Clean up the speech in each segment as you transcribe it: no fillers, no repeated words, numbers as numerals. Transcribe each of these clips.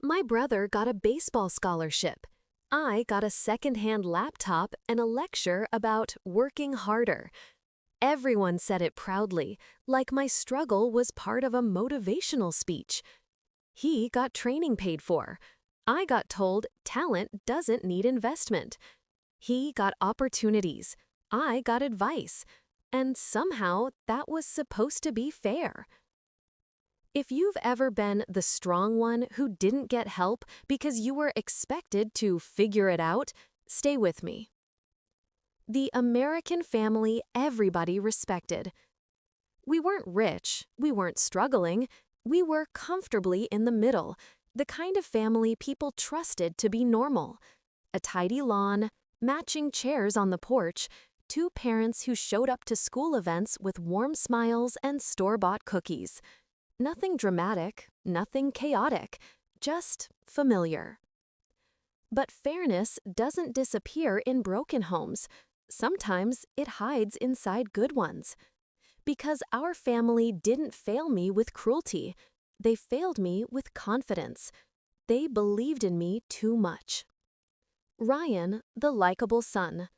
My brother got a baseball scholarship. I got a second-hand laptop and a lecture about working harder. Everyone said it proudly, like my struggle was part of a motivational speech. He got training paid for. I got told talent doesn't need investment. He got opportunities. I got advice. And somehow that was supposed to be fair. If you've ever been the strong one who didn't get help because you were expected to figure it out, stay with me. The American family everybody respected. We weren't rich, we weren't struggling, we were comfortably in the middle, the kind of family people trusted to be normal. A tidy lawn, matching chairs on the porch, two parents who showed up to school events with warm smiles and store-bought cookies. Nothing dramatic, nothing chaotic, just familiar. But fairness doesn't disappear in broken homes. Sometimes it hides inside good ones. Because our family didn't fail me with cruelty, they failed me with confidence. They believed in me too much. Ryan, the likable son.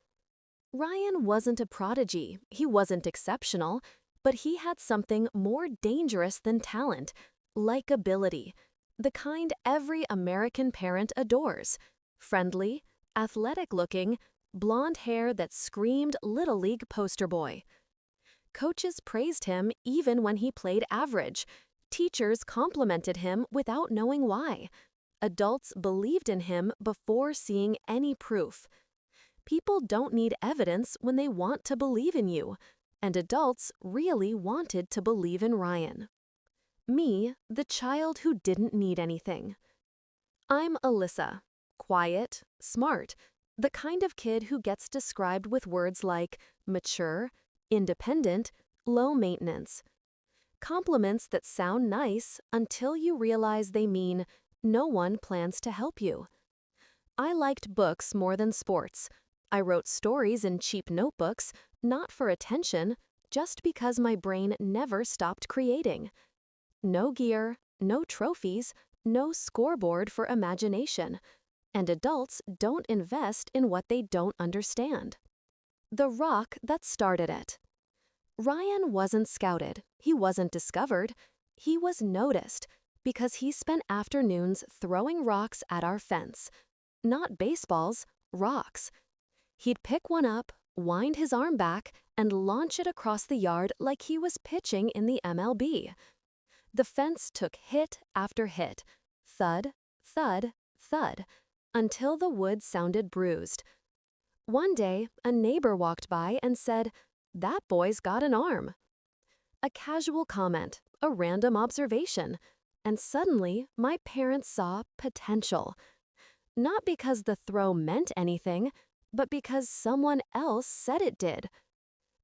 Ryan wasn't a prodigy, he wasn't exceptional, but he had something more dangerous than talent, likability, the kind every American parent adores. Friendly, athletic-looking, blonde hair that screamed Little League poster boy. Coaches praised him even when he played average. Teachers complimented him without knowing why. Adults believed in him before seeing any proof. People don't need evidence when they want to believe in you, and adults really wanted to believe in Ryan. Me, the child who didn't need anything. I'm Alyssa, quiet, smart, the kind of kid who gets described with words like mature, independent, low maintenance. Compliments that sound nice until you realize they mean no one plans to help you. I liked books more than sports. I wrote stories in cheap notebooks, not for attention, just because my brain never stopped creating. No gear, no trophies, no scoreboard for imagination. And adults don't invest in what they don't understand. The rock that started it. Ryan wasn't scouted, he wasn't discovered, he was noticed because he spent afternoons throwing rocks at our fence. Not baseballs, rocks. He'd pick one up, wind his arm back, and launch it across the yard like he was pitching in the MLB. The fence took hit after hit, thud, thud, thud, until the wood sounded bruised. One day, a neighbor walked by and said, "That boy's got an arm." A casual comment, a random observation, and suddenly my parents saw potential. Not because the throw meant anything, but because someone else said it did.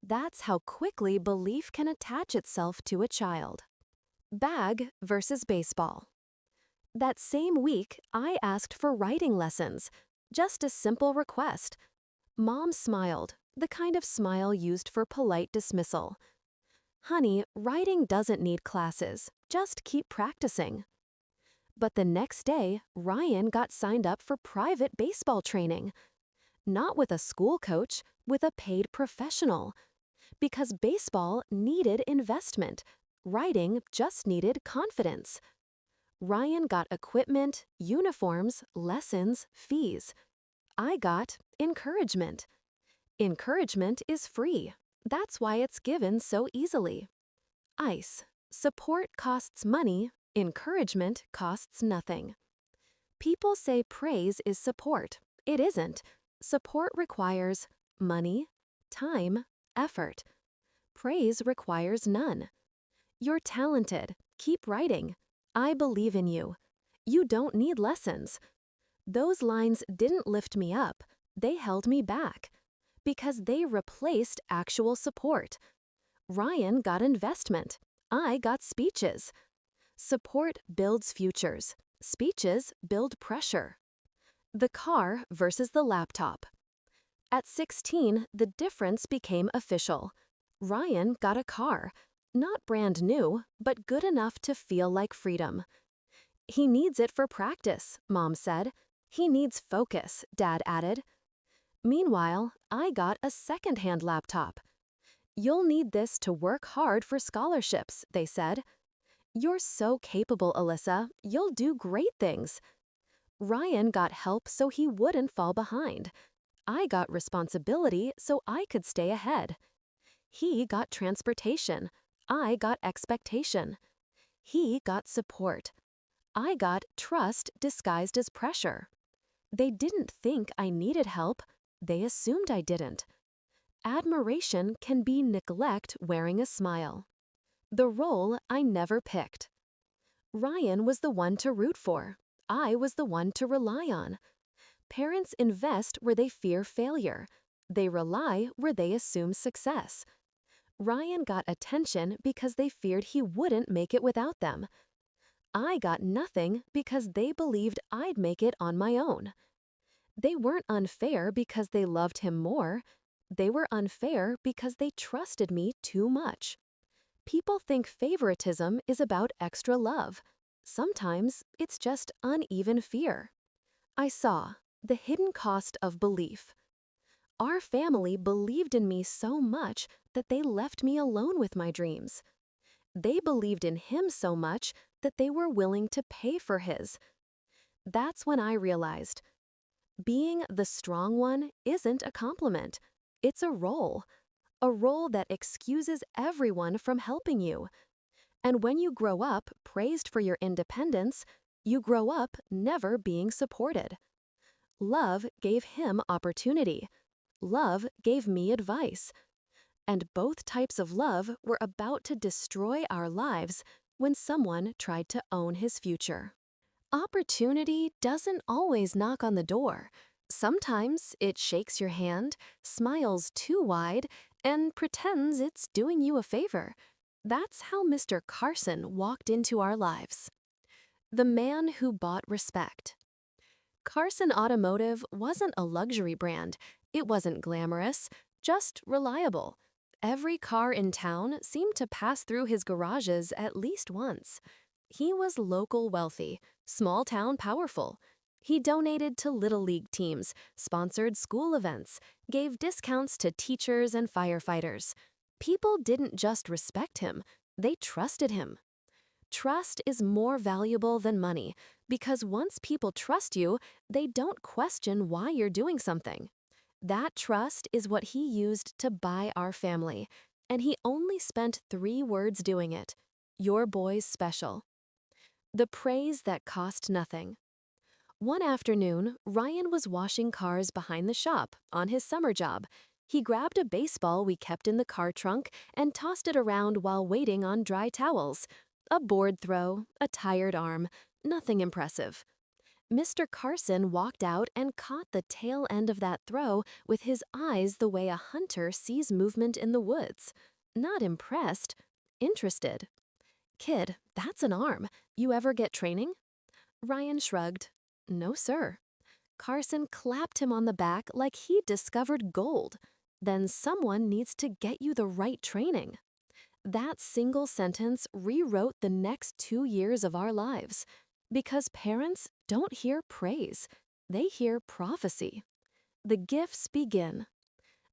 That's how quickly belief can attach itself to a child. Bag versus baseball. That same week, I asked for writing lessons, just a simple request. Mom smiled, the kind of smile used for polite dismissal. "Honey, writing doesn't need classes, just keep practicing." But the next day, Ryan got signed up for private baseball training. Not with a school coach, with a paid professional. Because baseball needed investment, writing just needed confidence. Ryan got equipment, uniforms, lessons, fees. I got encouragement. Encouragement is free. That's why it's given so easily. ICE. Support costs money, encouragement costs nothing. People say praise is support. It isn't. Support requires money, time, effort. Praise requires none. You're talented. Keep writing. I believe in you. You don't need lessons. Those lines didn't lift me up. They held me back. Because they replaced actual support. Ryan got investment. I got speeches. Support builds futures. Speeches build pressure. The car versus the laptop. At 16, the difference became official. Ryan got a car. Not brand new, but good enough to feel like freedom. He needs it for practice, Mom said. He needs focus, Dad added. Meanwhile, I got a second-hand laptop. You'll need this to work hard for scholarships, they said. You're so capable, Alyssa. You'll do great things. Ryan got help so he wouldn't fall behind. I got responsibility so I could stay ahead. He got transportation. I got expectation. He got support. I got trust disguised as pressure. They didn't think I needed help. They assumed I didn't. Admiration can be neglect wearing a smile. The role I never picked. Ryan was the one to root for. I was the one to rely on. Parents invest where they fear failure. They rely where they assume success. Ryan got attention because they feared he wouldn't make it without them. I got nothing because they believed I'd make it on my own. They weren't unfair because they loved him more. They were unfair because they trusted me too much. People think favoritism is about extra love. Sometimes it's just uneven fear. I saw the hidden cost of belief. Our family believed in me so much that they left me alone with my dreams. They believed in him so much that they were willing to pay for his. That's when I realized being the strong one isn't a compliment. It's a role that excuses everyone from helping you. And when you grow up praised for your independence, you grow up never being supported. Love gave him opportunity. Love gave me advice. And both types of love were about to destroy our lives when someone tried to own his future. Opportunity doesn't always knock on the door. Sometimes it shakes your hand, smiles too wide, and pretends it's doing you a favor. That's how Mr. Carson walked into our lives. The man who bought respect. Carson Automotive wasn't a luxury brand. It wasn't glamorous, just reliable. Every car in town seemed to pass through his garages at least once. He was local wealthy, small town powerful. He donated to Little League teams, sponsored school events, gave discounts to teachers and firefighters. People didn't just respect him, they trusted him. Trust is more valuable than money because once people trust you, they don't question why you're doing something. That trust is what he used to buy our family, and he only spent 3 words doing it. Your boy's special. The praise that cost nothing. One afternoon, Ryan was washing cars behind the shop on his summer job. He grabbed a baseball we kept in the car trunk and tossed it around while waiting on dry towels. A board throw, a tired arm, nothing impressive. Mr. Carson walked out and caught the tail end of that throw with his eyes the way a hunter sees movement in the woods. Not impressed, interested. Kid, that's an arm. You ever get training? Ryan shrugged. No, sir. Carson clapped him on the back like he'd discovered gold. Then someone needs to get you the right training. That single sentence rewrote the next 2 years of our lives. Because parents don't hear praise, they hear prophecy. The gifts begin.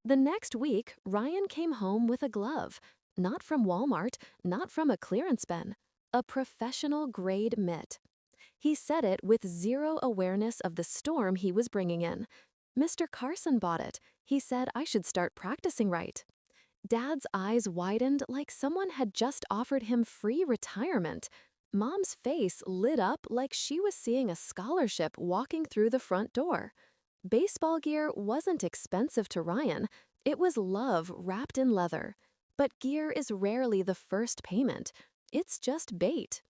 The next week, Ryan came home with a glove. Not from Walmart, not from a clearance bin. A professional-grade mitt. He said it with zero awareness of the storm he was bringing in. Mr. Carson bought it. He said I should start practicing right. Dad's eyes widened like someone had just offered him free retirement. Mom's face lit up like she was seeing a scholarship walking through the front door. Baseball gear wasn't expensive to Ryan. It was love wrapped in leather. But gear is rarely the first payment. It's just bait.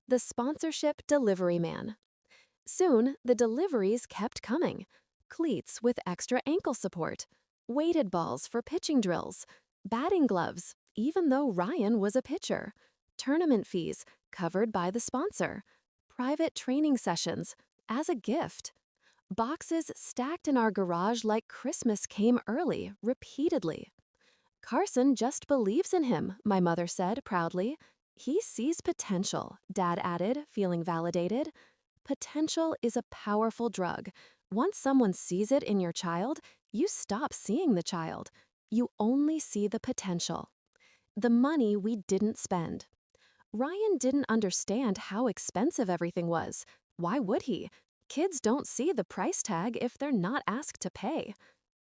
The sponsorship delivery man. Soon, the deliveries kept coming. Cleats with extra ankle support. Weighted balls for pitching drills. Batting gloves, even though Ryan was a pitcher. Tournament fees, covered by the sponsor. Private training sessions, as a gift. Boxes stacked in our garage like Christmas came early, repeatedly. Carson just believes in him, my mother said proudly. He sees potential, Dad added, feeling validated. Potential is a powerful drug. Once someone sees it in your child, you stop seeing the child. You only see the potential. The money we didn't spend. Ryan didn't understand how expensive everything was. Why would he? Kids don't see the price tag if they're not asked to pay.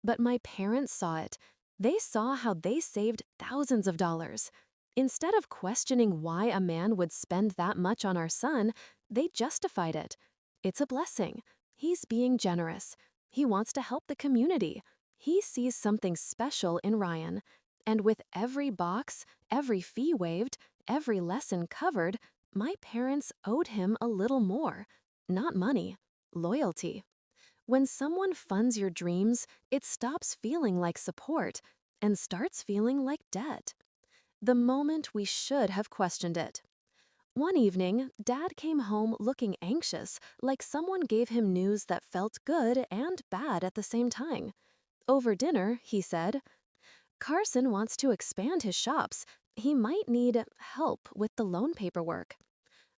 But my parents saw it. They saw how they saved thousands of dollars. Instead of questioning why a man would spend that much on our son, they justified it. It's a blessing. He's being generous. He wants to help the community. He sees something special in Ryan. And with every box, every fee waived, every lesson covered, my parents owed him a little more. Not money, loyalty. When someone funds your dreams, it stops feeling like support and starts feeling like debt. The moment we should have questioned it. One evening, Dad came home looking anxious, like someone gave him news that felt good and bad at the same time. Over dinner, he said, "Carson wants to expand his shops. He might need help with the loan paperwork."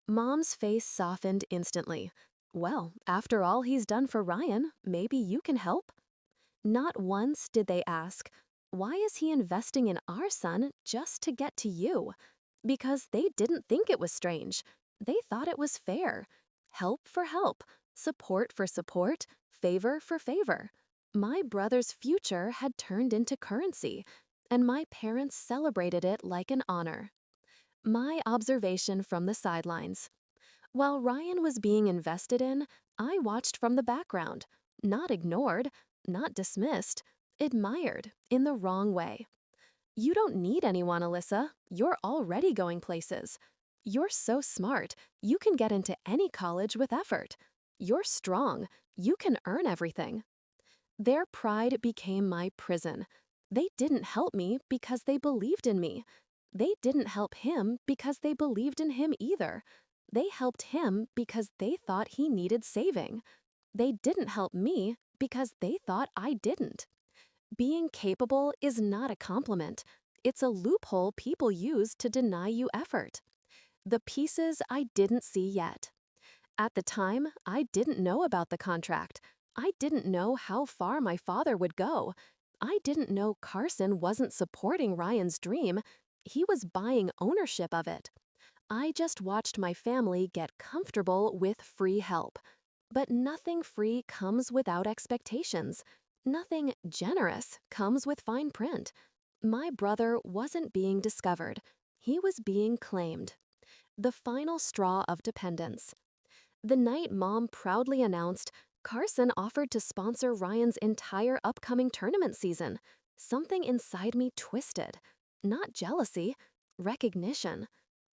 Mom's face softened instantly. "Well, after all he's done for Ryan, maybe you can help?" Not once did they ask, "Why is he investing in our son just to get to you?" Because they didn't think it was strange. They thought it was fair. Help for help, support for support, favor for favor. My brother's future had turned into currency, and my parents celebrated it like an honor. My observation from the sidelines. While Ryan was being invested in, I watched from the background, not ignored, not dismissed, admired in the wrong way. You don't need anyone, Alyssa. You're already going places. You're so smart, you can get into any college with effort. You're strong, you can earn everything. Their pride became my prison. They didn't help me because they believed in me. They didn't help him because they believed in him either. They helped him because they thought he needed saving. They didn't help me because they thought I didn't. Being capable is not a compliment. It's a loophole people use to deny you effort. The pieces I didn't see yet. At the time, I didn't know about the contract. I didn't know how far my father would go. I didn't know Carson wasn't supporting Ryan's dream. He was buying ownership of it. I just watched my family get comfortable with free help. But nothing free comes without expectations. Nothing generous comes with fine print. My brother wasn't being discovered. He was being claimed. The final straw of dependence. The night Mom proudly announced, Carson offered to sponsor Ryan's entire upcoming tournament season. Something inside me twisted. Not jealousy, recognition.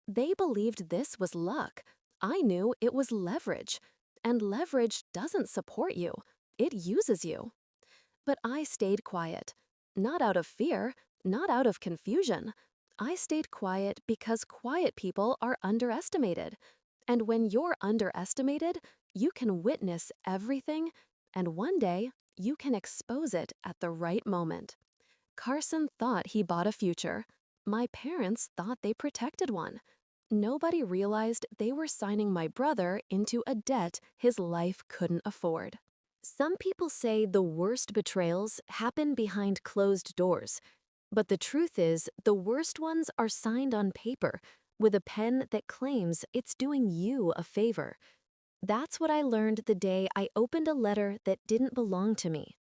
They believed this was luck. I knew it was leverage. And leverage doesn't support you. It uses you. But I stayed quiet. Not out of fear, not out of confusion. I stayed quiet because quiet people are underestimated. And when you're underestimated, you can witness everything, and one day, you can expose it at the right moment. Carson thought he bought a future. My parents thought they protected one. Nobody realized they were signing my brother into a debt his life couldn't afford. Some people say the worst betrayals happen behind closed doors. But the truth is, the worst ones are signed on paper, with a pen that claims it's doing you a favor. That's what I learned the day I opened a letter that didn't belong to me.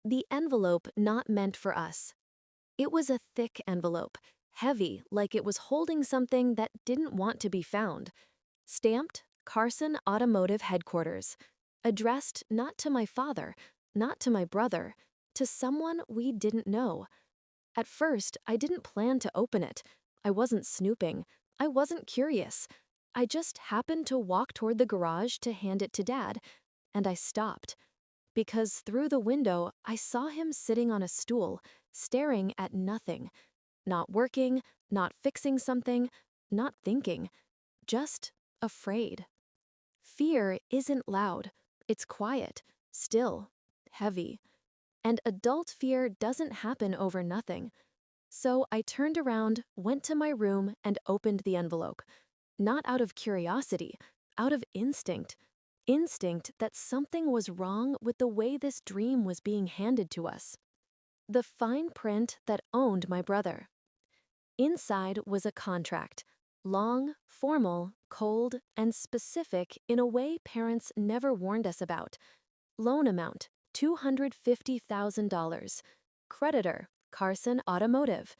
The envelope not meant for us. It was a thick envelope, heavy like it was holding something that didn't want to be found. Stamped, Carson Automotive Headquarters. Addressed not to my father, not to my brother, to someone we didn't know. At first, I didn't plan to open it. I wasn't snooping. I wasn't curious. I just happened to walk toward the garage to hand it to Dad, and I stopped. Because through the window, I saw him sitting on a stool, staring at nothing. Not working, not fixing something, not thinking. Just afraid. Fear isn't loud. It's quiet, still, heavy. And adult fear doesn't happen over nothing. So I turned around, went to my room, and opened the envelope. Not out of curiosity, out of instinct. Instinct that something was wrong with the way this dream was being handed to us. The fine print that owned my brother. Inside was a contract. Long, formal, cold, and specific in a way parents never warned us about. Loan amount, $250,000. Creditor, Carson Automotive.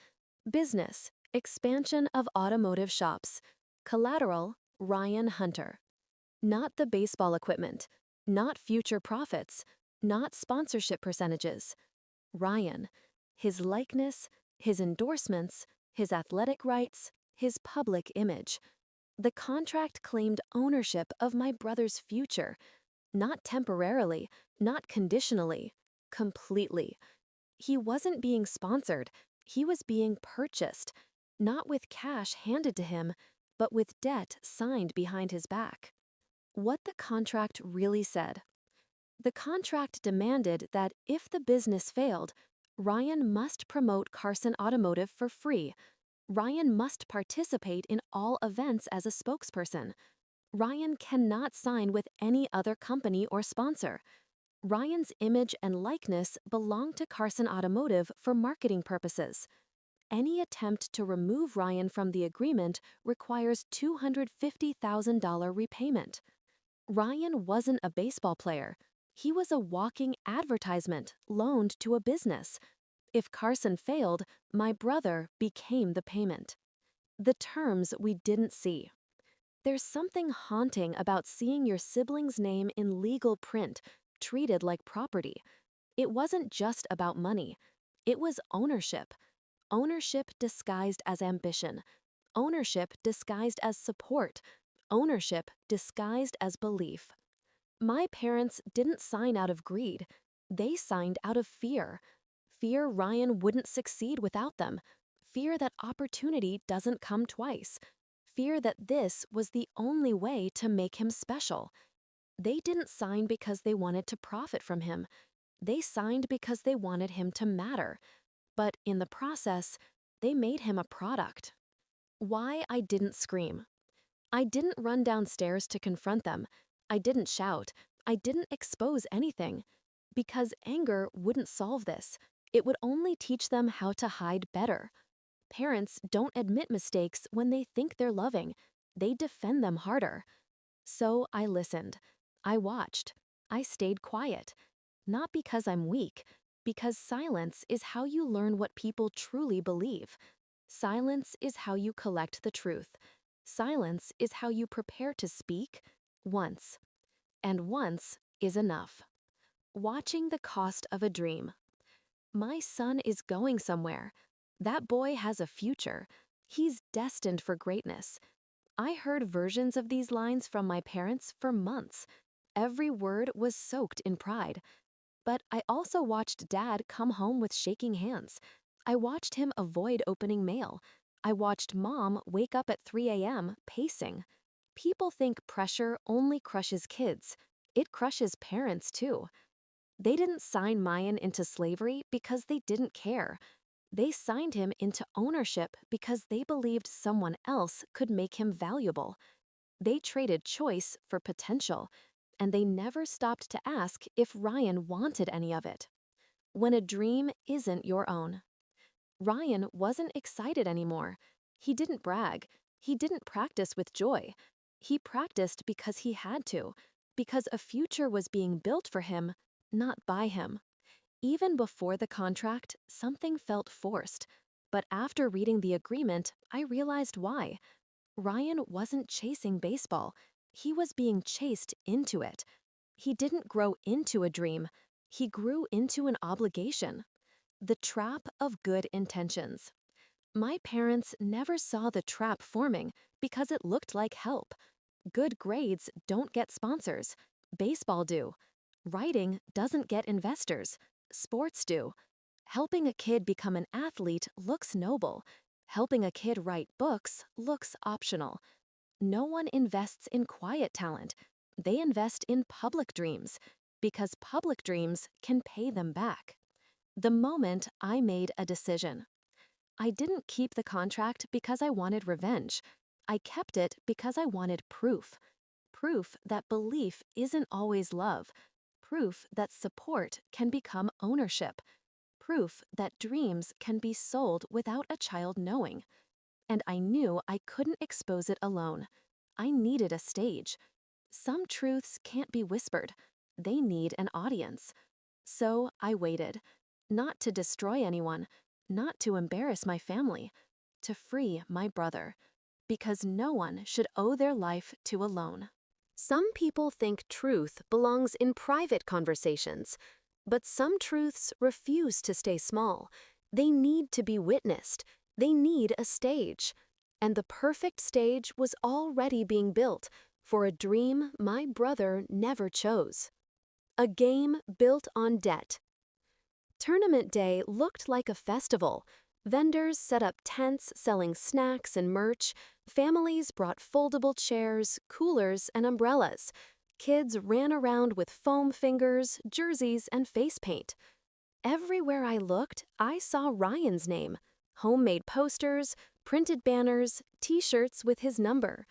Business, expansion of automotive shops. Collateral, Ryan Hunter. Not the baseball equipment, not future profits, not sponsorship percentages. Ryan, his likeness, his endorsements, his athletic rights, his public image. The contract claimed ownership of my brother's future, not temporarily, not conditionally, completely. He wasn't being sponsored, he was being purchased, not with cash handed to him, but with debt signed behind his back. What the contract really said. The contract demanded that if the business failed, Ryan must promote Carson Automotive for free. Ryan must participate in all events as a spokesperson. Ryan cannot sign with any other company or sponsor. Ryan's image and likeness belong to Carson Automotive for marketing purposes. Any attempt to remove Ryan from the agreement requires $250,000 repayment. Ryan wasn't a baseball player. He was a walking advertisement loaned to a business. If Carson failed, my brother became the payment. The terms we didn't see. There's something haunting about seeing your sibling's name in legal print, treated like property. It wasn't just about money. It was ownership. Ownership disguised as ambition. Ownership disguised as support. Ownership disguised as belief. My parents didn't sign out of greed. They signed out of fear. Fear Ryan wouldn't succeed without them. Fear that opportunity doesn't come twice. Fear that this was the only way to make him special. They didn't sign because they wanted to profit from him. They signed because they wanted him to matter. But in the process, they made him a product. Why I didn't scream. I didn't run downstairs to confront them. I didn't shout. I didn't expose anything. Because anger wouldn't solve this. It would only teach them how to hide better. Parents don't admit mistakes when they think they're loving. They defend them harder. So I listened. I watched. I stayed quiet. Not because I'm weak, because silence is how you learn what people truly believe. Silence is how you collect the truth. Silence is how you prepare to speak once. And once is enough. Watching the cost of a dream. My son is going somewhere. That boy has a future. He's destined for greatness. I heard versions of these lines from my parents for months. Every word was soaked in pride. But I also watched Dad come home with shaking hands. I watched him avoid opening mail. I watched Mom wake up at 3 a.m. pacing. People think pressure only crushes kids. It crushes parents too. They didn't sign Mayan into slavery because they didn't care. They signed him into ownership because they believed someone else could make him valuable. They traded choice for potential, and they never stopped to ask if Ryan wanted any of it. When a dream isn't your own. Ryan wasn't excited anymore. He didn't brag. He didn't practice with joy. He practiced because he had to, because a future was being built for him, not by him. Even before the contract, something felt forced. But after reading the agreement, I realized why. Ryan wasn't chasing baseball. He was being chased into it. He didn't grow into a dream. He grew into an obligation. The trap of good intentions. My parents never saw the trap forming because it looked like help. Good grades don't get sponsors. Baseball do. Writing doesn't get investors. Sports do. Helping a kid become an athlete looks noble. Helping a kid write books looks optional. No one invests in quiet talent. They invest in public dreams because public dreams can pay them back. The moment I made a decision. I didn't keep the contract because I wanted revenge. I kept it because I wanted proof. Proof that belief isn't always love. Proof that support can become ownership. Proof that dreams can be sold without a child knowing. And I knew I couldn't expose it alone. I needed a stage. Some truths can't be whispered. They need an audience. So I waited. Not to destroy anyone, not to embarrass my family, to free my brother. Because no one should owe their life to alone. Some people think truth belongs in private conversations, but some truths refuse to stay small. They need to be witnessed. They need a stage. And the perfect stage was already being built for a dream my brother never chose. A game built on debt. Tournament day looked like a festival. Vendors set up tents selling snacks and merch. Families brought foldable chairs, coolers, and umbrellas. Kids ran around with foam fingers, jerseys, and face paint. Everywhere I looked, I saw Ryan's name. Homemade posters, printed banners, t-shirts with his number.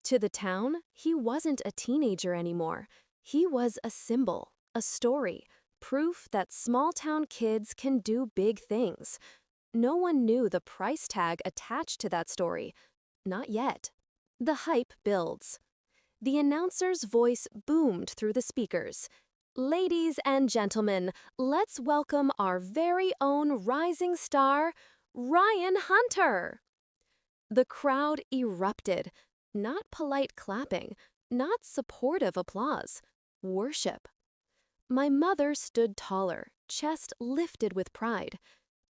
To the town, he wasn't a teenager anymore. He was a symbol, a story, proof that small-town kids can do big things. No one knew the price tag attached to that story. Not yet. The hype builds. The announcer's voice boomed through the speakers. "Ladies and gentlemen, let's welcome our very own rising star, Ryan Hunter." The crowd erupted. Not polite clapping, not supportive applause. Worship. My mother stood taller, chest lifted with pride.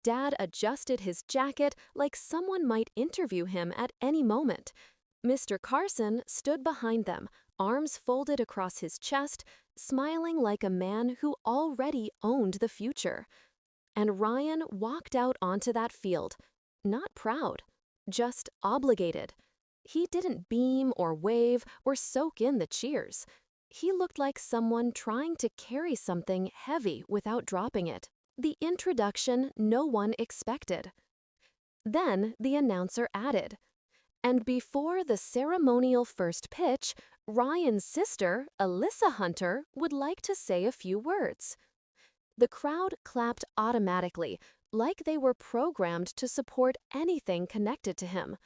Dad adjusted his jacket like someone might interview him at any moment. Mr. Carson stood behind them, arms folded across his chest, smiling like a man who already owned the future. And Ryan walked out onto that field, not proud, just obligated. He didn't beam or wave or soak in the cheers. He looked like someone trying to carry something heavy without dropping it. The introduction no one expected. Then the announcer added, "And before the ceremonial first pitch, Ryan's sister, Alyssa Hunter, would like to say a few words." The crowd clapped automatically, like they were programmed to support anything connected to him.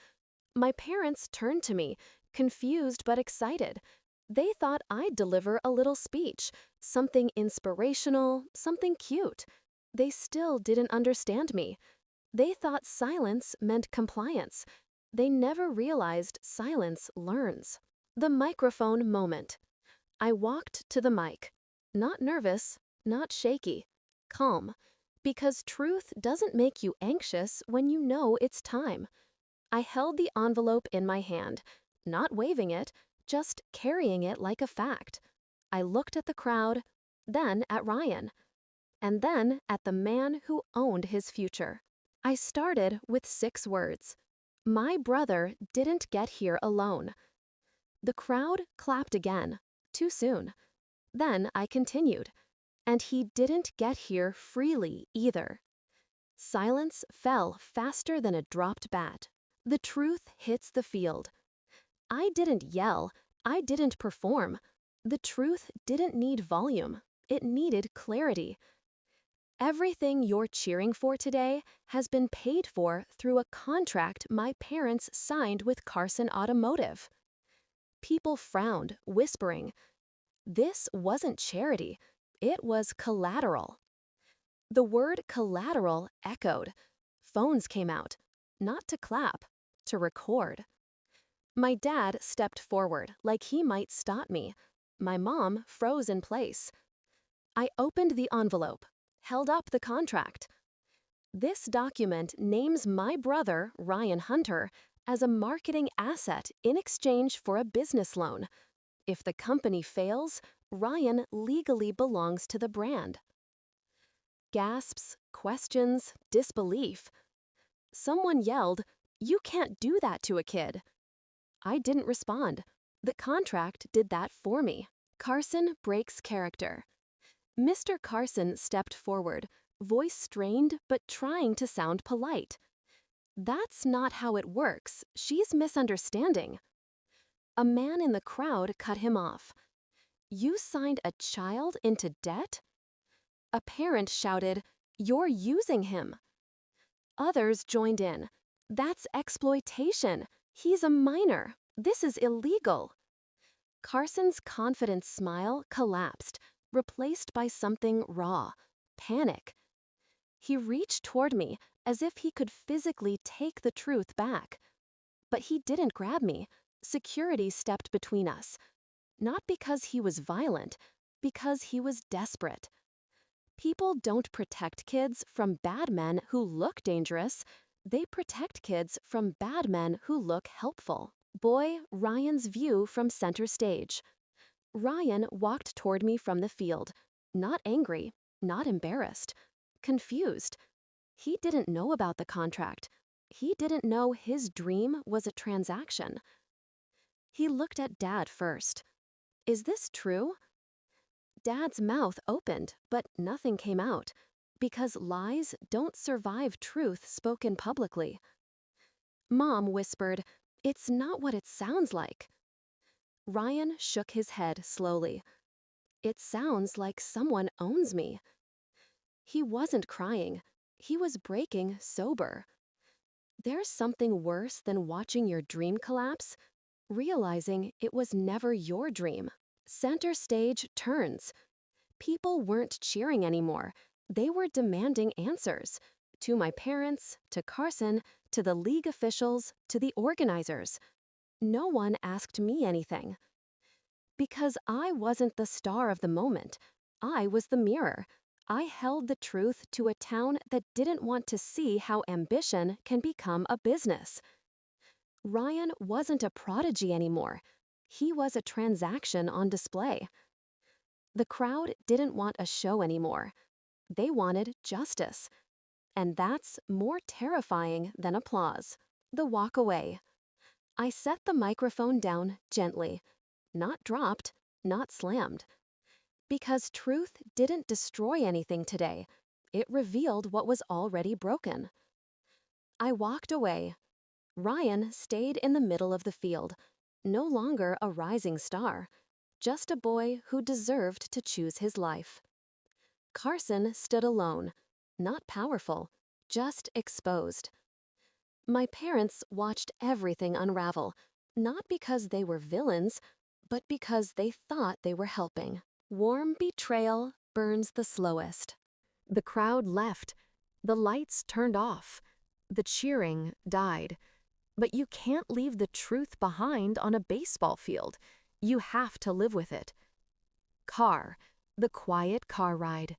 My parents turned to me, confused but excited. They thought I'd deliver a little speech, something inspirational, something cute. They still didn't understand me. They thought silence meant compliance. They never realized silence learns. The microphone moment. I walked to the mic. Not nervous, not shaky, calm. Because truth doesn't make you anxious when you know it's time. I held the envelope in my hand, not waving it, just carrying it like a fact. I looked at the crowd, then at Ryan, and then at the man who owned his future. I started with 6 words. My brother didn't get here alone. The crowd clapped again, too soon. Then I continued, and he didn't get here freely either. Silence fell faster than a dropped bat. The truth hits the field. I didn't yell. I didn't perform. The truth didn't need volume. It needed clarity. Everything you're cheering for today has been paid for through a contract my parents signed with Carson Automotive. People frowned, whispering, "This wasn't charity. It was collateral." The word collateral echoed. Phones came out, not to clap, to record. My dad stepped forward like he might stop me. My mom froze in place. I opened the envelope, held up the contract. This document names my brother, Ryan Hunter, as a marketing asset in exchange for a business loan. If the company fails, Ryan legally belongs to the brand. Gasps, questions, disbelief. Someone yelled, "You can't do that to a kid." I didn't respond. The contract did that for me. Carson breaks character. Mr. Carson stepped forward, voice strained but trying to sound polite. "That's not how it works. She's misunderstanding." A man in the crowd cut him off. "You signed a child into debt?" A parent shouted, "You're using him." Others joined in. "That's exploitation. He's a minor. This is illegal." Carson's confident smile collapsed, replaced by something raw, panic. He reached toward me as if he could physically take the truth back. But he didn't grab me. Security stepped between us. Not because he was violent, because he was desperate. People don't protect kids from bad men who look dangerous. They protect kids from bad men who look helpful. Boy, Ryan's view from center stage. Ryan walked toward me from the field, not angry, not embarrassed, confused. He didn't know about the contract. He didn't know his dream was a transaction. He looked at Dad first. "Is this true?" Dad's mouth opened, but nothing came out, because lies don't survive truth spoken publicly. Mom whispered, "It's not what it sounds like." Ryan shook his head slowly. "It sounds like someone owns me." He wasn't crying. He was breaking sober. There's something worse than watching your dream collapse, realizing it was never your dream. Center stage turns. People weren't cheering anymore. They were demanding answers. To my parents, to Carson, to the league officials, to the organizers. No one asked me anything. Because I wasn't the star of the moment. I was the mirror. I held the truth to a town that didn't want to see how ambition can become a business. Ryan wasn't a prodigy anymore. He was a transaction on display. The crowd didn't want a show anymore. They wanted justice. And that's more terrifying than applause. The walk away. I set the microphone down gently. Not dropped, not slammed. Because truth didn't destroy anything today. It revealed what was already broken. I walked away. Ryan stayed in the middle of the field, no longer a rising star, just a boy who deserved to choose his life. Carson stood alone, not powerful, just exposed. My parents watched everything unravel, not because they were villains, but because they thought they were helping. Warm betrayal burns the slowest. The crowd left. The lights turned off. The cheering died. But you can't leave the truth behind on a baseball field. You have to live with it. Car, the quiet car ride.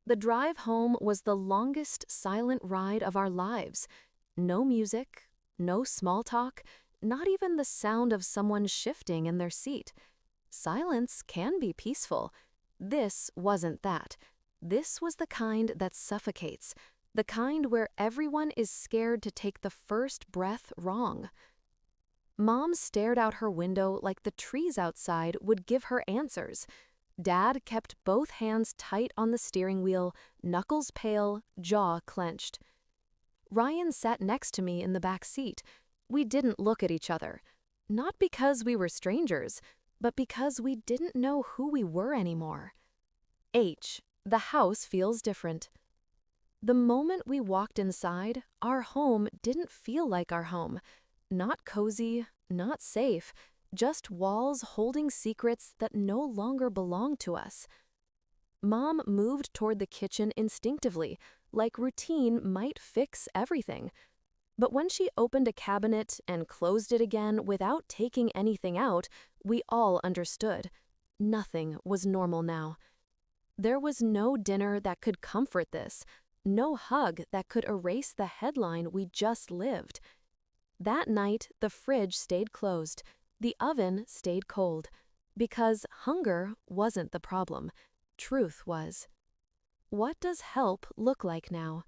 The drive home was the longest silent ride of our lives. No music, no small talk, not even the sound of someone shifting in their seat. Silence can be peaceful. This wasn't that. This was the kind that suffocates, the kind where everyone is scared to take the first breath wrong. Mom stared out her window like the trees outside would give her answers. Dad kept both hands tight on the steering wheel, knuckles pale, jaw clenched. Ryan sat next to me in the back seat. We didn't look at each other. Not because we were strangers, but because we didn't know who we were anymore. H. The house feels different. The moment we walked inside, our home didn't feel like our home. Not cozy, not safe, just walls holding secrets that no longer belonged to us. Mom moved toward the kitchen instinctively, like routine might fix everything. But when she opened a cabinet and closed it again without taking anything out, we all understood. Nothing was normal now. There was no dinner that could comfort this, no hug that could erase the headline we just lived. That night, the fridge stayed closed, the oven stayed cold, because hunger wasn't the problem. Truth was. What does help look like now?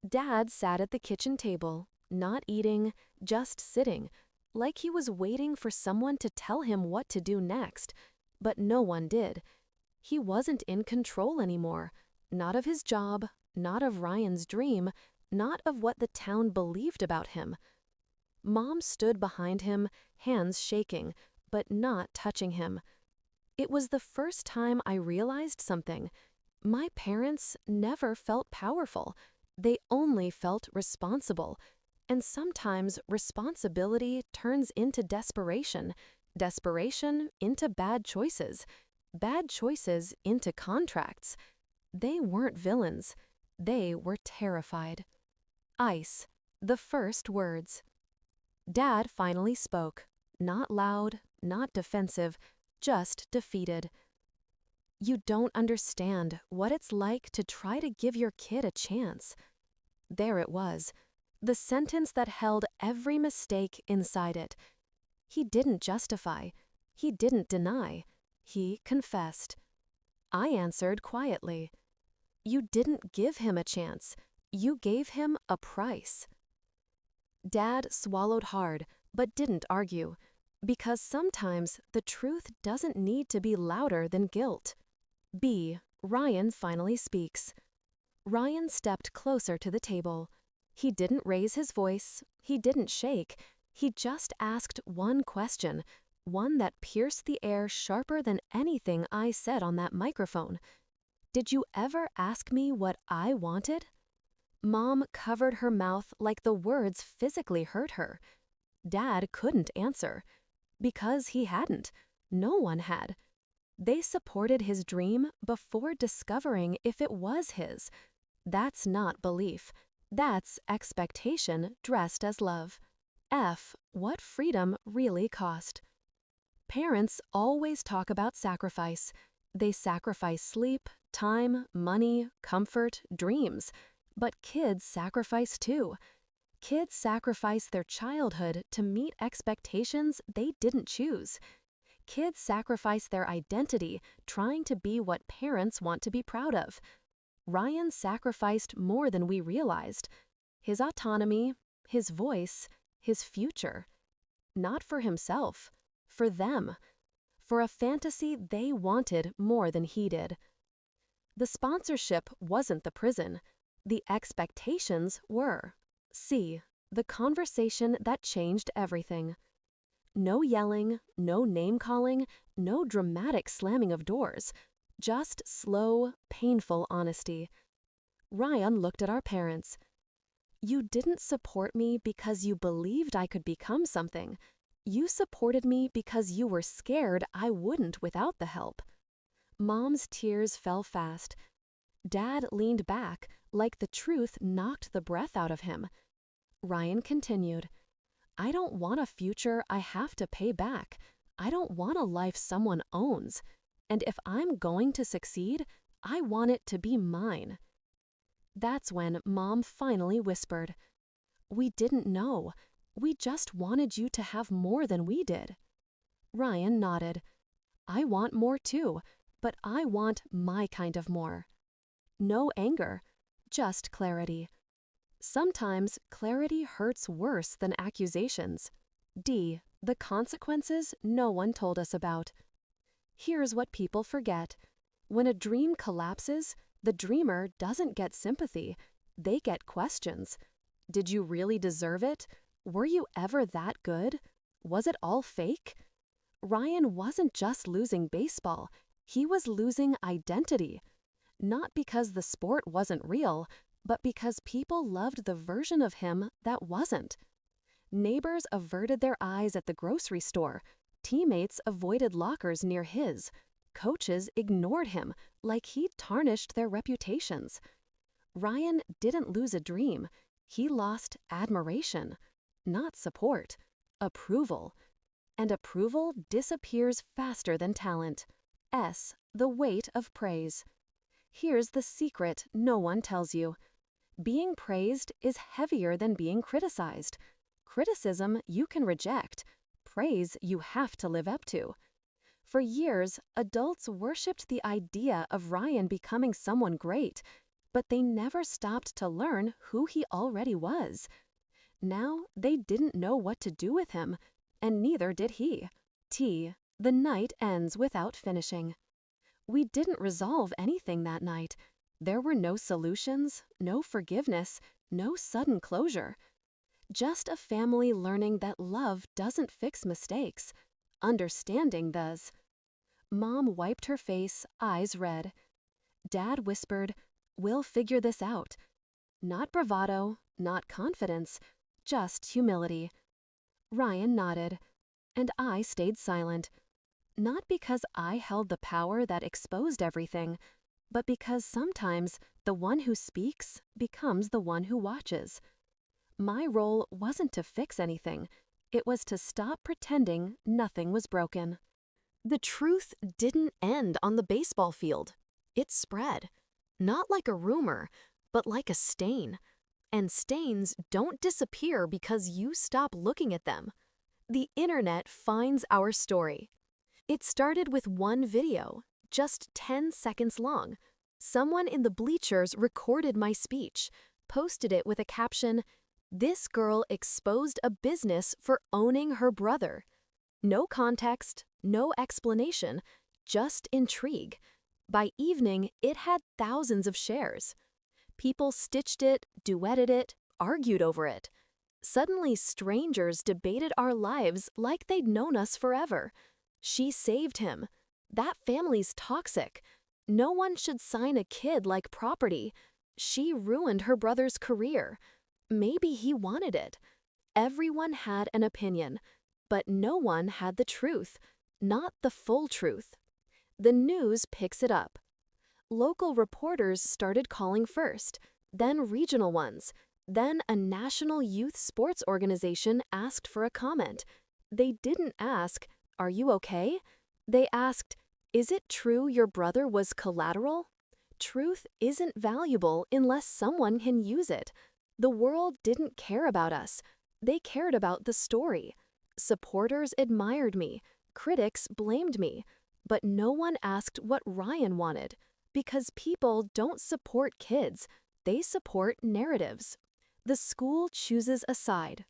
Dad sat at the kitchen table, not eating, just sitting, like he was waiting for someone to tell him what to do next, but no one did. He wasn't in control anymore, not of his job, not of Ryan's dream, not of what the town believed about him. Mom stood behind him, hands shaking, but not touching him. It was the first time I realized something. My parents never felt powerful. They only felt responsible. And sometimes responsibility turns into desperation, desperation into bad choices into contracts. They weren't villains. They were terrified. Ice, the first words. Dad finally spoke, not loud, not defensive, just defeated. You don't understand what it's like to try to give your kid a chance. There it was, the sentence that held every mistake inside it. He didn't justify. He didn't deny. He confessed. I answered quietly. You didn't give him a chance. You gave him a price. Dad swallowed hard, but didn't argue, because sometimes the truth doesn't need to be louder than guilt. Ryan finally speaks. Ryan stepped closer to the table. He didn't raise his voice. He didn't shake. He just asked one question, one that pierced the air sharper than anything I said on that microphone. Did you ever ask me what I wanted? Mom covered her mouth like the words physically hurt her. Dad couldn't answer. Because he hadn't. No one had. They supported his dream before discovering if it was his. That's not belief. That's expectation dressed as love. What freedom really cost. Parents always talk about sacrifice. They sacrifice sleep, time, money, comfort, dreams. But kids sacrifice too. Kids sacrifice their childhood to meet expectations they didn't choose. Kids sacrifice their identity trying to be what parents want to be proud of. Ryan sacrificed more than we realized. His autonomy, his voice, his future. Not for himself, for them. For a fantasy they wanted more than he did. The sponsorship wasn't the prison. The expectations were. The conversation that changed everything. No yelling, no name-calling, no dramatic slamming of doors. Just slow, painful honesty. Ryan looked at our parents. You didn't support me because you believed I could become something. You supported me because you were scared I wouldn't without the help. Mom's tears fell fast. Dad leaned back, like the truth knocked the breath out of him. Ryan continued. I don't want a future I have to pay back. I don't want a life someone owns. And if I'm going to succeed, I want it to be mine. That's when Mom finally whispered, We didn't know. We just wanted you to have more than we did. Ryan nodded. I want more too, but I want my kind of more. No anger, just clarity. Sometimes clarity hurts worse than accusations. The consequences no one told us about. Here's what people forget. When a dream collapses, the dreamer doesn't get sympathy. They get questions. Did you really deserve it? Were you ever that good? Was it all fake? Ryan wasn't just losing baseball. He was losing identity. Not because the sport wasn't real, but because people loved the version of him that wasn't. Neighbors averted their eyes at the grocery store. Teammates avoided lockers near his. Coaches ignored him like he'd tarnished their reputations. Ryan didn't lose a dream. He lost admiration, not support, approval. And approval disappears faster than talent. The weight of praise. Here's the secret no one tells you. Being praised is heavier than being criticized. Criticism you can reject. Praise you have to live up to. For years, adults worshipped the idea of Ryan becoming someone great, but they never stopped to learn who he already was. Now, they didn't know what to do with him, and neither did he. The night ends without finishing. We didn't resolve anything that night. There were no solutions, no forgiveness, no sudden closure. Just a family learning that love doesn't fix mistakes. Understanding does. Mom wiped her face, eyes red. Dad whispered, "We'll figure this out." Not bravado, not confidence, just humility. Ryan nodded, and I stayed silent. Not because I held the power that exposed everything, but because sometimes the one who speaks becomes the one who watches. My role wasn't to fix anything. It was to stop pretending nothing was broken. The truth didn't end on the baseball field. It spread. Not like a rumor, but like a stain. And stains don't disappear because you stop looking at them. The internet finds our story. It started with one video, just 10 seconds long. Someone in the bleachers recorded my speech, posted it with a caption, "This girl exposed a business for owning her brother." No context, no explanation, just intrigue. By evening, it had thousands of shares. People stitched it, duetted it, argued over it. Suddenly, strangers debated our lives like they'd known us forever. She saved him. That family's toxic. No one should sign a kid like property. She ruined her brother's career. Maybe he wanted it. Everyone had an opinion, but no one had the truth, not the full truth. The news picks it up. Local reporters started calling first, then regional ones. Then a national youth sports organization asked for a comment. They didn't ask, "Are you okay?" They asked, "Is it true your brother was collateral?" Truth isn't valuable unless someone can use it. The world didn't care about us. They cared about the story. Supporters admired me. Critics blamed me. But no one asked what Ryan wanted. Because people don't support kids. They support narratives. The school chooses a side.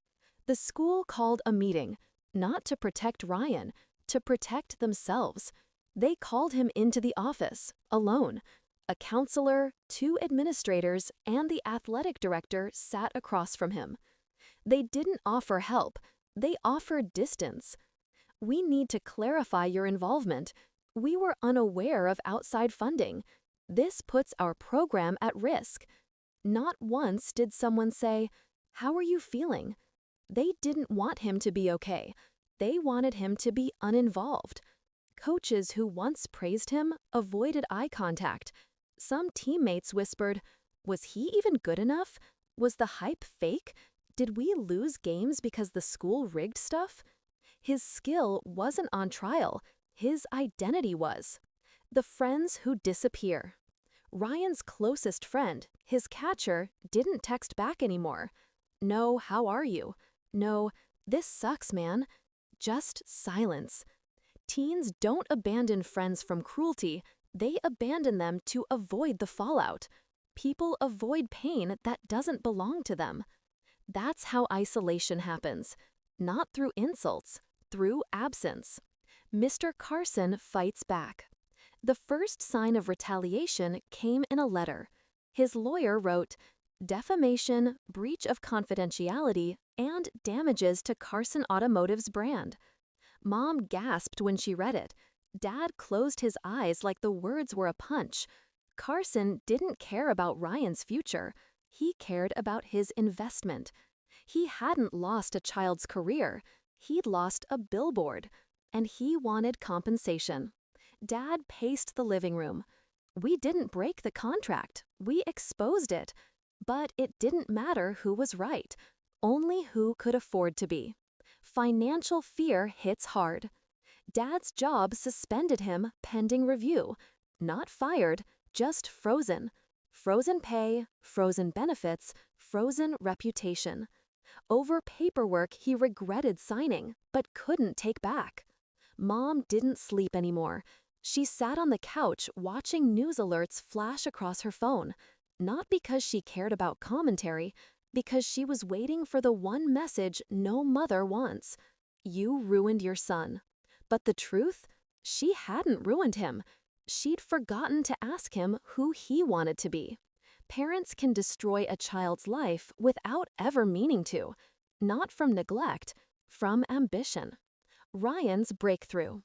The school called a meeting, not to protect Ryan, to protect themselves. They called him into the office, alone. A counselor, 2 administrators, and the athletic director sat across from him. They didn't offer help. They offered distance. "We need to clarify your involvement. We were unaware of outside funding. This puts our program at risk." Not once did someone say, "How are you feeling?" They didn't want him to be okay. They wanted him to be uninvolved. Coaches who once praised him avoided eye contact. Some teammates whispered, "Was he even good enough? Was the hype fake? Did we lose games because the school rigged stuff?" His skill wasn't on trial. His identity was. The friends who disappear. Ryan's closest friend, his catcher, didn't text back anymore. No, "How are you?" No, "This sucks, man." Just silence. Teens don't abandon friends from cruelty. They abandon them to avoid the fallout. People avoid pain that doesn't belong to them. That's how isolation happens. Not through insults, through absence. Mr. Carson fights back. The first sign of retaliation came in a letter. His lawyer wrote, "Defamation, breach of confidentiality, and damages to Carson Automotive's brand." Mom gasped when she read it. Dad closed his eyes like the words were a punch. Carson didn't care about Ryan's future. He cared about his investment. He hadn't lost a child's career. He'd lost a billboard. And he wanted compensation. Dad paced the living room. We didn't break the contract. We exposed it. But it didn't matter who was right. Only who could afford to be. Financial fear hits hard. Dad's job suspended him pending review. Not fired, just frozen. Frozen pay, frozen benefits, frozen reputation. Over paperwork he regretted signing, but couldn't take back. Mom didn't sleep anymore. She sat on the couch watching news alerts flash across her phone, not because she cared about commentary, because she was waiting for the one message no mother wants. You ruined your son. But the truth? She hadn't ruined him. She'd forgotten to ask him who he wanted to be. Parents can destroy a child's life without ever meaning to, not from neglect, from ambition. Ryan's breakthrough.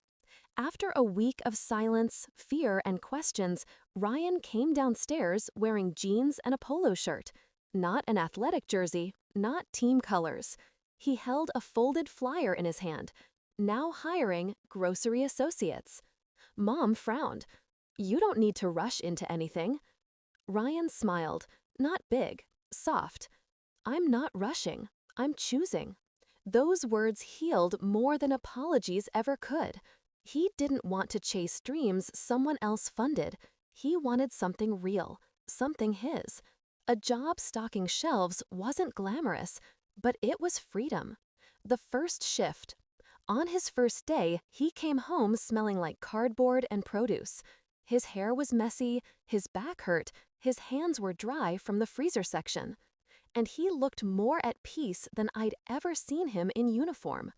After a week of silence, fear, and questions, Ryan came downstairs wearing jeans and a polo shirt. Not an athletic jersey, not team colors. He held a folded flyer in his hand. Now hiring grocery associates. Mom frowned. "You don't need to rush into anything." Ryan smiled, not big, soft. "I'm not rushing. I'm choosing." Those words healed more than apologies ever could. He didn't want to chase dreams someone else funded. He wanted something real, something his. A job stocking shelves wasn't glamorous, but it was freedom. The first shift. On his first day, he came home smelling like cardboard and produce. His hair was messy, his back hurt, his hands were dry from the freezer section. And he looked more at peace than I'd ever seen him in uniform.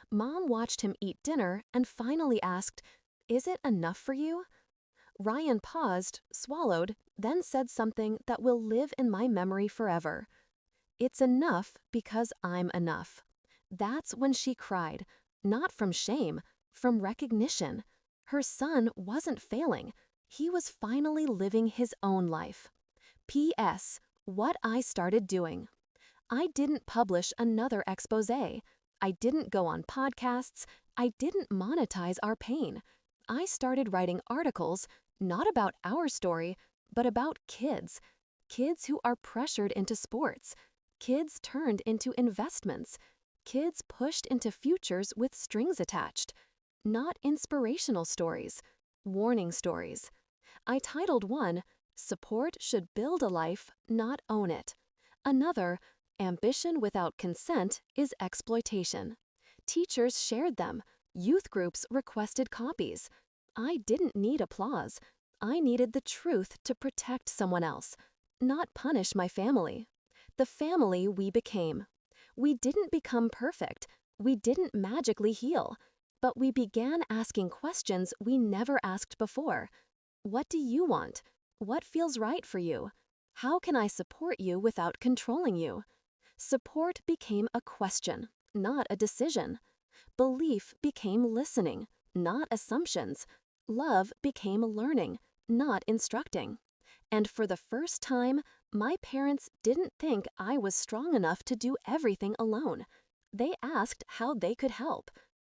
Mom watched him eat dinner and finally asked, "Is it enough for you?" Ryan paused, swallowed, then said something that will live in my memory forever. "It's enough because I'm enough." That's when she cried, not from shame, from recognition. Her son wasn't failing. He was finally living his own life. P.S. What I started doing. I didn't publish another exposé. I didn't go on podcasts. I didn't monetize our pain. I started writing articles, not about our story, but about kids. Kids who are pressured into sports. Kids turned into investments. Kids pushed into futures with strings attached. Not inspirational stories, warning stories. I titled one, "Support should build a life, not own it." Another, "Ambition without consent is exploitation." Teachers shared them. Youth groups requested copies. I didn't need applause. I needed the truth to protect someone else, not punish my family. The family we became. We didn't become perfect. We didn't magically heal. But we began asking questions we never asked before. What do you want? What feels right for you? How can I support you without controlling you? Support became a question, not a decision. Belief became listening, not assumptions. Love became learning, not instructing. And for the first time, my parents didn't think I was strong enough to do everything alone. They asked how they could help,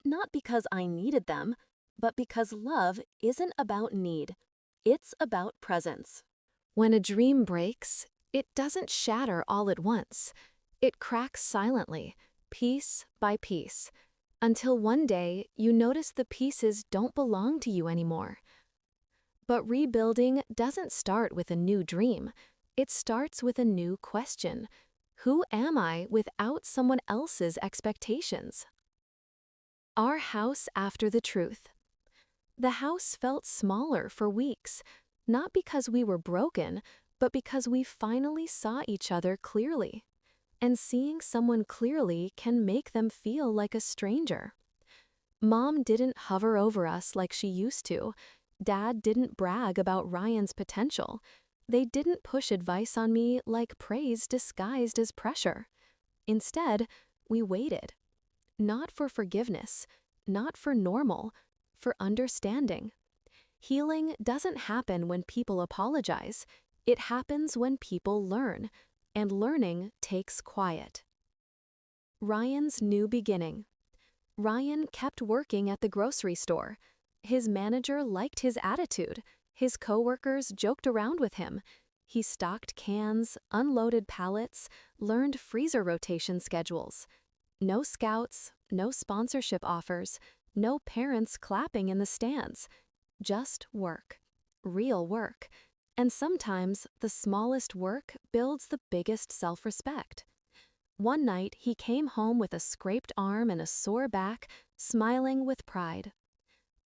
not because I needed them, but because love isn't about need. It's about presence. When a dream breaks, it doesn't shatter all at once. It cracks silently, piece by piece, until one day you notice the pieces don't belong to you anymore. But rebuilding doesn't start with a new dream. It starts with a new question. Who am I without someone else's expectations? Our house after the truth. The house felt smaller for weeks, not because we were broken, but because we finally saw each other clearly. And seeing someone clearly can make them feel like a stranger. Mom didn't hover over us like she used to. Dad didn't brag about Ryan's potential. They didn't push advice on me like praise disguised as pressure. Instead, we waited. Not for forgiveness, not for normal, for understanding. Healing doesn't happen when people apologize. It happens when people learn, and learning takes quiet. Ryan's new beginning. Ryan kept working at the grocery store. His manager liked his attitude. His coworkers joked around with him. He stocked cans, unloaded pallets, learned freezer rotation schedules. No scouts, no sponsorship offers, no parents clapping in the stands. Just work. Real work. And sometimes the smallest work builds the biggest self-respect. One night, he came home with a scraped arm and a sore back, smiling with pride.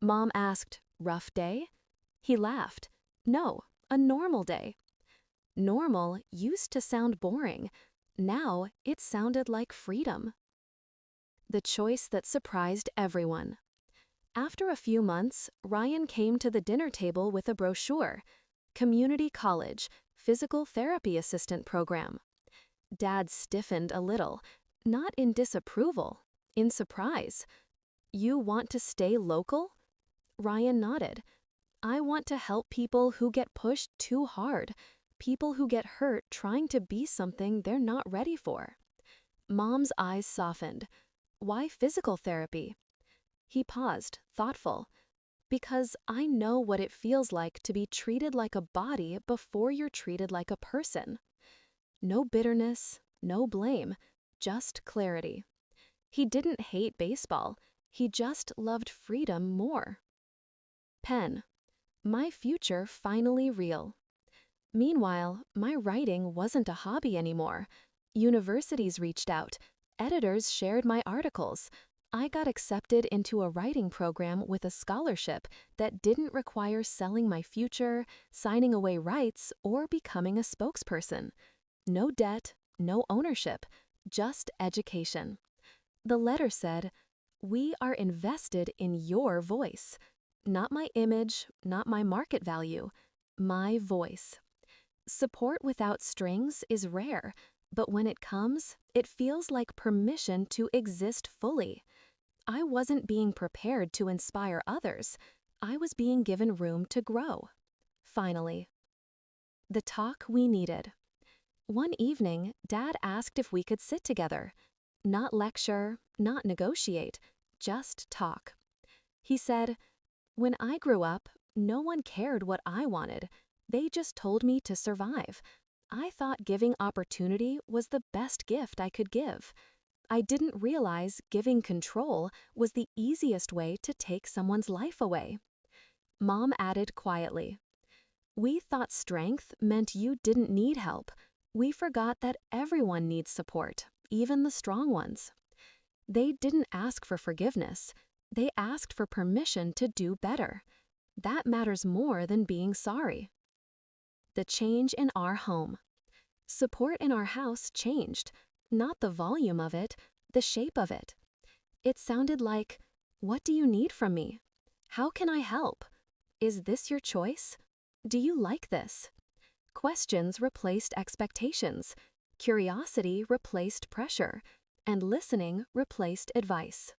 Mom asked, "Rough day?" He laughed. "No, a normal day." Normal used to sound boring. Now it sounded like freedom. The choice that surprised everyone. After a few months, Ryan came to the dinner table with a brochure. Community college, physical therapy assistant program. Dad stiffened a little, not in disapproval, in surprise. You want to stay local? Ryan nodded. I want to help people who get pushed too hard, people who get hurt trying to be something they're not ready for. Mom's eyes softened. Why physical therapy? He paused, thoughtful. Because I know what it feels like to be treated like a body before you're treated like a person. No bitterness, no blame, just clarity. He didn't hate baseball, he just loved freedom more. Pen. My future finally real. Meanwhile, my writing wasn't a hobby anymore. Universities reached out. Editors shared my articles. I got accepted into a writing program with a scholarship that didn't require selling my future, signing away rights, or becoming a spokesperson. No debt, no ownership, just education. The letter said, "We are invested in your voice. Not my image, not my market value, my voice." Support without strings is rare, but when it comes, it feels like permission to exist fully. I wasn't being prepared to inspire others. I was being given room to grow. Finally. The talk we needed. One evening, Dad asked if we could sit together. Not lecture, not negotiate, just talk. He said, "When I grew up, no one cared what I wanted. They just told me to survive. I thought giving opportunity was the best gift I could give. I didn't realize giving control was the easiest way to take someone's life away." Mom added quietly, "We thought strength meant you didn't need help. We forgot that everyone needs support, even the strong ones." They didn't ask for forgiveness. They asked for permission to do better. That matters more than being sorry. The change in our home. Support in our house changed. Not the volume of it, the shape of it. It sounded like, "What do you need from me? How can I help? Is this your choice? Do you like this?" Questions replaced expectations. Curiosity replaced pressure. And listening replaced advice.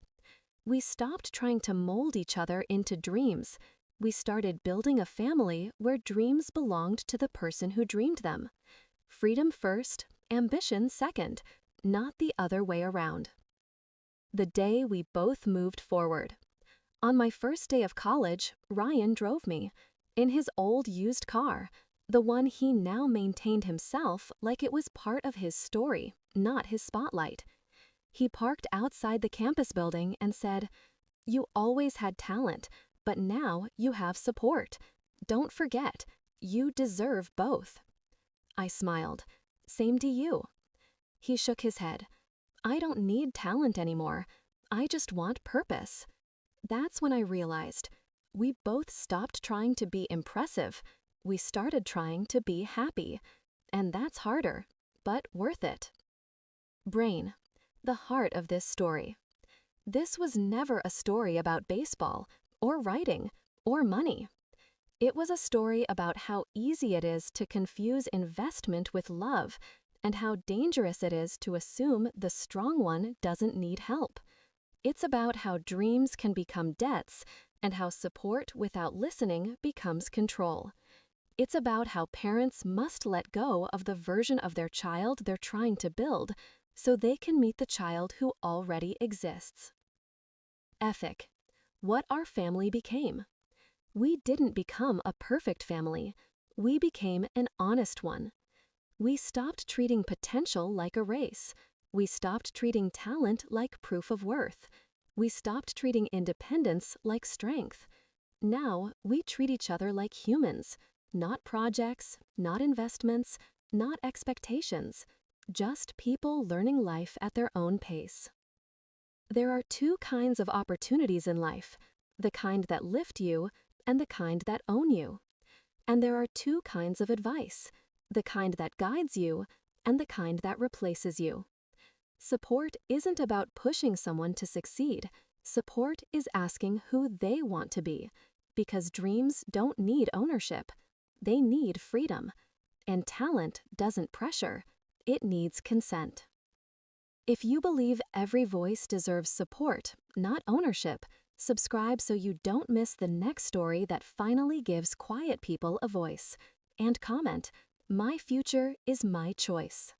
We stopped trying to mold each other into dreams. We started building a family where dreams belonged to the person who dreamed them. Freedom first, ambition second, not the other way around. The day we both moved forward. On my first day of college, Ryan drove me. In his old used car, the one he now maintained himself like it was part of his story, not his spotlight. He parked outside the campus building and said, "You always had talent, but now you have support. Don't forget, you deserve both." I smiled. "Same to you." He shook his head. "I don't need talent anymore. I just want purpose." That's when I realized we both stopped trying to be impressive. We started trying to be happy. And that's harder, but worth it. Brain, the heart of this story. This was never a story about baseball, or writing, or money. It was a story about how easy it is to confuse investment with love, and how dangerous it is to assume the strong one doesn't need help. It's about how dreams can become debts, and how support without listening becomes control. It's about how parents must let go of the version of their child they're trying to build, so they can meet the child who already exists. Ethic. What our family became. We didn't become a perfect family. We became an honest one. We stopped treating potential like a race. We stopped treating talent like proof of worth. We stopped treating independence like strength. Now, we treat each other like humans, not projects, not investments, not expectations, just people learning life at their own pace. There are two kinds of opportunities in life, the kind that lift you and the kind that own you. And there are two kinds of advice, the kind that guides you and the kind that replaces you. Support isn't about pushing someone to succeed. Support is asking who they want to be, because dreams don't need ownership. They need freedom. And talent doesn't pressure, it needs consent. If you believe every voice deserves support, not ownership, subscribe so you don't miss the next story that finally gives quiet people a voice. And comment, "My future is my choice."